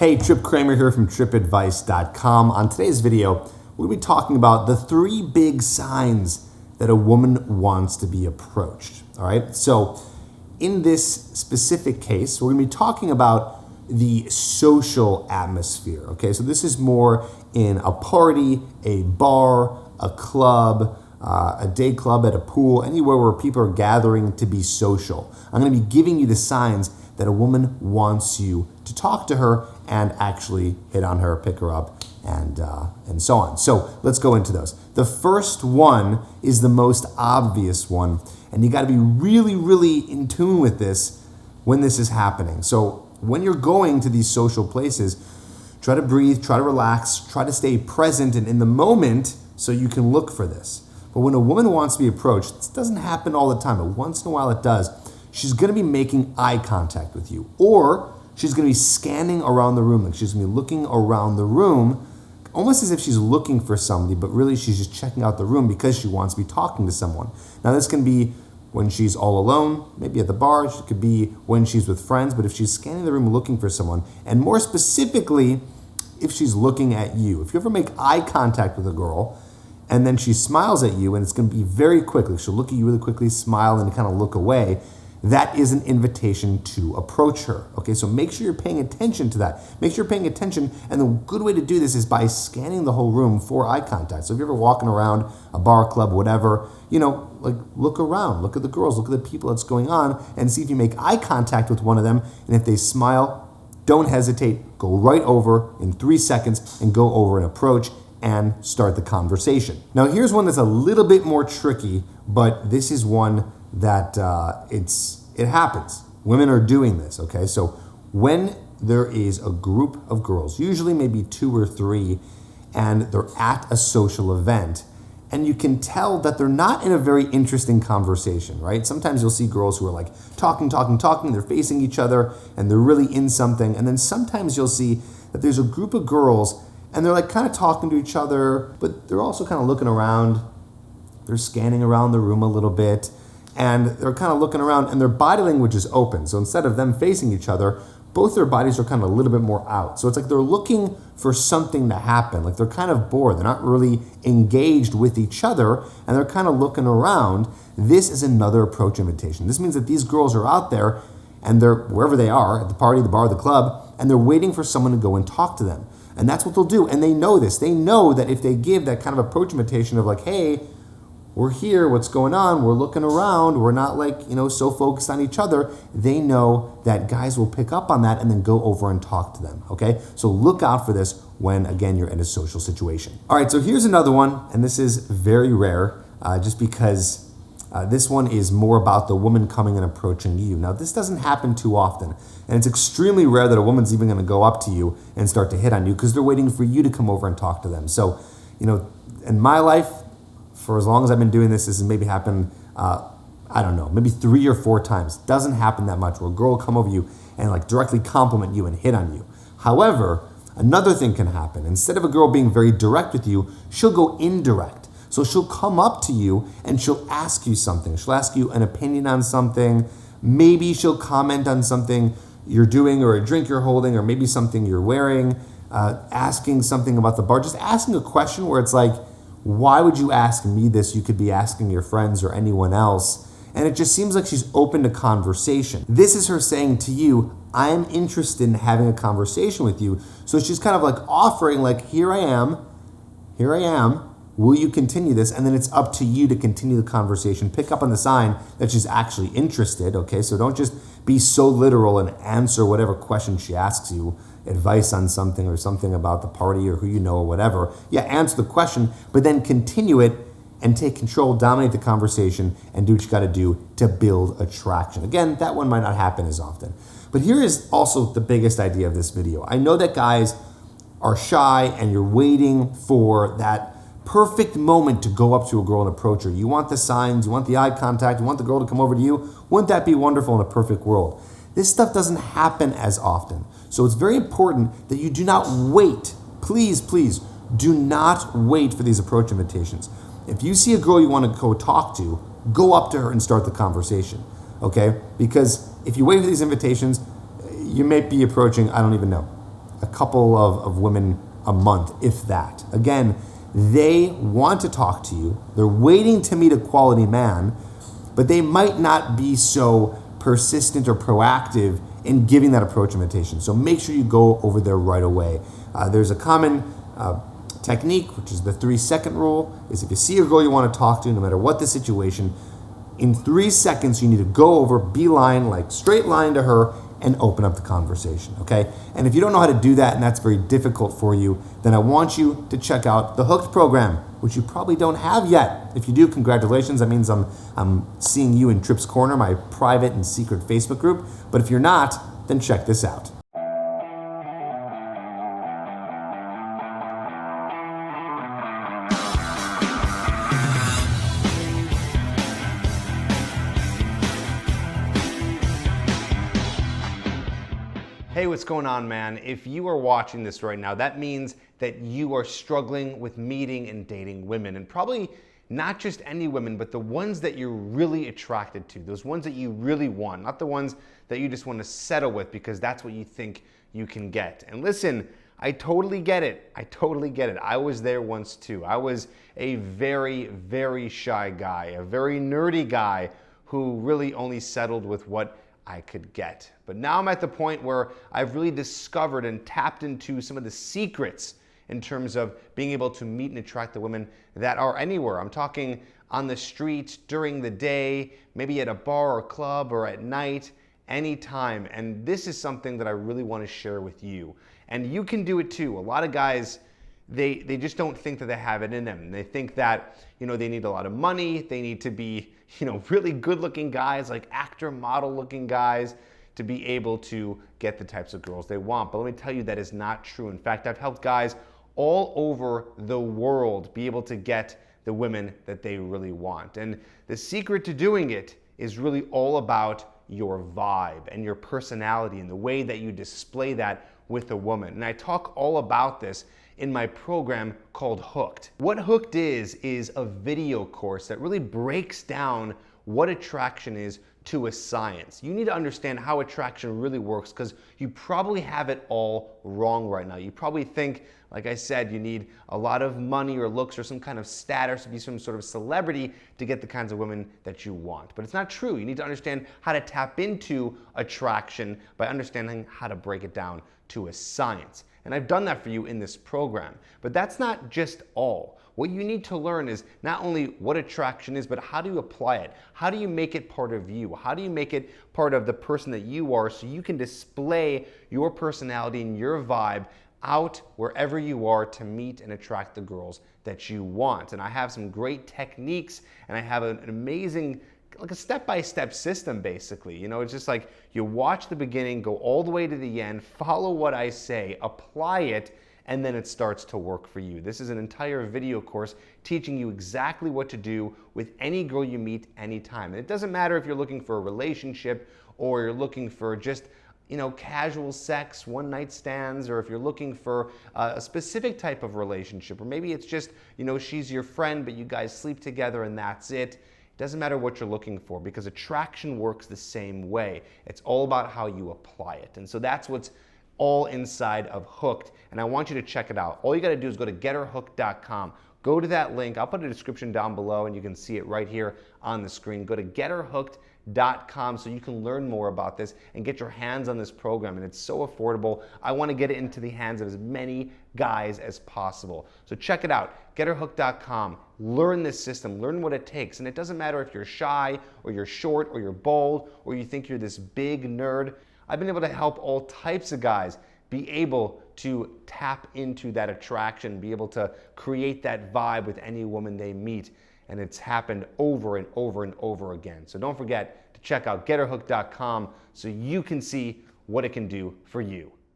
Hey, Tripp Kramer here from trippadvice.com. On today's video, we'll be talking about the 3 big signs that a woman wants to be approached. All right, so in this specific case, we're gonna be talking about the social atmosphere. Okay, so this is more in a party, a bar, a club, a day club, at a pool, anywhere where people are gathering to be social. I'm gonna be giving you the signs that a woman wants you to talk to her and actually hit on her, pick her up, and so on. So let's go into those. The first one is the most obvious one, and you gotta be really, really in tune with this when this is happening. So when you're going to these social places, try to breathe, try to relax, try to stay present and in the moment so you can look for this. But when a woman wants to be approached, this doesn't happen all the time, but once in a while it does. She's gonna be making eye contact with you, or she's gonna be scanning around the room, like she's gonna be looking around the room, almost as if she's looking for somebody, but really she's just checking out the room because she wants to be talking to someone. Now this can be when she's all alone, maybe at the bar, it could be when she's with friends, but if she's scanning the room looking for someone, and more specifically, if she's looking at you. If you ever make eye contact with a girl, and then she smiles at you, and it's gonna be very quickly, she'll look at you really quickly, smile, and kind of look away, that is an invitation to approach her. Okay, so make sure you're paying attention to that. Make sure you're paying attention, and the good way to do this is by scanning the whole room for eye contact. So if you're ever walking around a bar, club, whatever, like look around, look at the girls, look at the people that's going on, and see if you make eye contact with one of them, and if they smile, don't hesitate, go right over in 3 seconds and go over and approach and start the conversation. Now here's one that's a little bit more tricky, but this is one that it happens. Women are doing this, okay? So when there is a group of girls, usually maybe 2 or 3, and they're at a social event, and you can tell that they're not in a very interesting conversation, right? Sometimes you'll see girls who are like talking, they're facing each other, and they're really in something, and then sometimes you'll see that there's a group of girls, and they're like kind of talking to each other, but they're also kind of looking around, they're scanning around the room a little bit, and they're kind of looking around, and their body language is open. So instead of them facing each other, both their bodies are kind of a little bit more out. So it's like they're looking for something to happen. Like they're kind of bored. They're not really engaged with each other, and they're kind of looking around. This is another approach invitation. This means that these girls are out there, and they're wherever they are, at the party, the bar, the club, and they're waiting for someone to go and talk to them. And that's what they'll do. And they know this. They know that if they give that kind of approach invitation of like, hey, we're here, what's going on? We're looking around. We're not so focused on each other. They know that guys will pick up on that and then go over and talk to them, okay? So look out for this when, again, you're in a social situation. All right, so here's another one, and this is very rare just because this one is more about the woman coming and approaching you. Now, this doesn't happen too often, and it's extremely rare that a woman's even gonna go up to you and start to hit on you because they're waiting for you to come over and talk to them. So, in my life, for as long as I've been doing this has maybe happened, I don't know, maybe 3 or 4 times. Doesn't happen that much where a girl will come over you and like directly compliment you and hit on you. However, another thing can happen. Instead of a girl being very direct with you, she'll go indirect. So she'll come up to you and she'll ask you something. She'll ask you an opinion on something. Maybe she'll comment on something you're doing or a drink you're holding or maybe something you're wearing, asking something about the bar, just asking a question where it's like, why would you ask me this? You could be asking your friends or anyone else. And it just seems like she's open to conversation. This is her saying to you, I am interested in having a conversation with you. So she's kind of like offering like, here I am. Will you continue this? And then it's up to you to continue the conversation. Pick up on the sign that she's actually interested, okay? So don't just be so literal and answer whatever question she asks you, advice on something or something about the party or who you know or whatever. Yeah, answer the question, but then continue it and take control, dominate the conversation, and do what you gotta do to build attraction. Again, that one might not happen as often. But here is also the biggest idea of this video. I know that guys are shy and you're waiting for that perfect moment to go up to a girl and approach her. You want the signs, you want the eye contact, you want the girl to come over to you. Wouldn't that be wonderful in a perfect world? This stuff doesn't happen as often. So it's very important that you do not wait. Please, please, do not wait for these approach invitations. If you see a girl you want to go talk to, go up to her and start the conversation, okay? Because if you wait for these invitations, you may be approaching, I don't even know. a couple of women a month, if that. Again, they want to talk to you. They're waiting to meet a quality man, but they might not be so persistent or proactive in giving that approach invitation. So make sure you go over there right away. There's a common technique, which is the 3-second rule, is if you see a girl you want to talk to, no matter what the situation, in 3 seconds you need to go over, beeline, like straight line to her, and open up the conversation, okay? And if you don't know how to do that and that's very difficult for you, then I want you to check out the Hooked program, which you probably don't have yet. If you do, congratulations. That means I'm seeing you in Tripp's Corner, my private and secret Facebook group. But if you're not, then check this out. Hey, what's going on, man? If you are watching this right now, that means that you are struggling with meeting and dating women, and probably not just any women, but the ones that you're really attracted to, those ones that you really want, not the ones that you just want to settle with because that's what you think you can get. And listen, I totally get it. I totally get it. I was there once too. I was a very, very shy guy, a very nerdy guy who really only settled with what I could get. But now I'm at the point where I've really discovered and tapped into some of the secrets in terms of being able to meet and attract the women that are anywhere. I'm talking on the street, during the day, maybe at a bar or club or at night, anytime. And this is something that I really want to share with you. And you can do it too. A lot of guys, they just don't think that they have it in them. They think that, they need a lot of money, they need to be, really good-looking guys, like actor, model-looking guys, to be able to get the types of girls they want. But let me tell you, that is not true. In fact, I've helped guys all over the world be able to get the women that they really want. And the secret to doing it is really all about your vibe and your personality and the way that you display that with a woman. And I talk all about this in my program called Hooked. What Hooked is a video course that really breaks down what attraction is to a science. You need to understand how attraction really works because you probably have it all wrong right now. You probably think, like I said, you need a lot of money or looks or some kind of status to be some sort of celebrity to get the kinds of women that you want. But it's not true. You need to understand how to tap into attraction by understanding how to break it down to a science. And I've done that for you in this program. But that's not just all. What you need to learn is not only what attraction is, but how do you apply it? How do you make it part of you? How do you make it part of the person that you are so you can display your personality and your vibe out wherever you are to meet and attract the girls that you want? And I have some great techniques, and I have an amazing, like a step-by-step system, basically. It's just like you watch the beginning, go all the way to the end, follow what I say, apply it, and then it starts to work for you. This is an entire video course teaching you exactly what to do with any girl you meet anytime. And it doesn't matter if you're looking for a relationship or you're looking for just casual sex, one-night stands, or if you're looking for a specific type of relationship, or maybe it's just, she's your friend, but you guys sleep together and that's it. It doesn't matter what you're looking for because attraction works the same way. It's all about how you apply it. And so that's what's all inside of Hooked, and I want you to check it out. All you got to do is go to getherhooked.com. Go to that link. I'll put a description down below, and you can see it right here on the screen. Go to getherhooked.com so you can learn more about this and get your hands on this program, and it's so affordable. I want to get it into the hands of as many guys as possible. So check it out, getherhooked.com. Learn this system, learn what it takes, and it doesn't matter if you're shy or you're short or you're bold or you think you're this big nerd. I've been able to help all types of guys be able to tap into that attraction, be able to create that vibe with any woman they meet. And it's happened over and over and over again. So don't forget to check out getherhooked.com so you can see what it can do for you.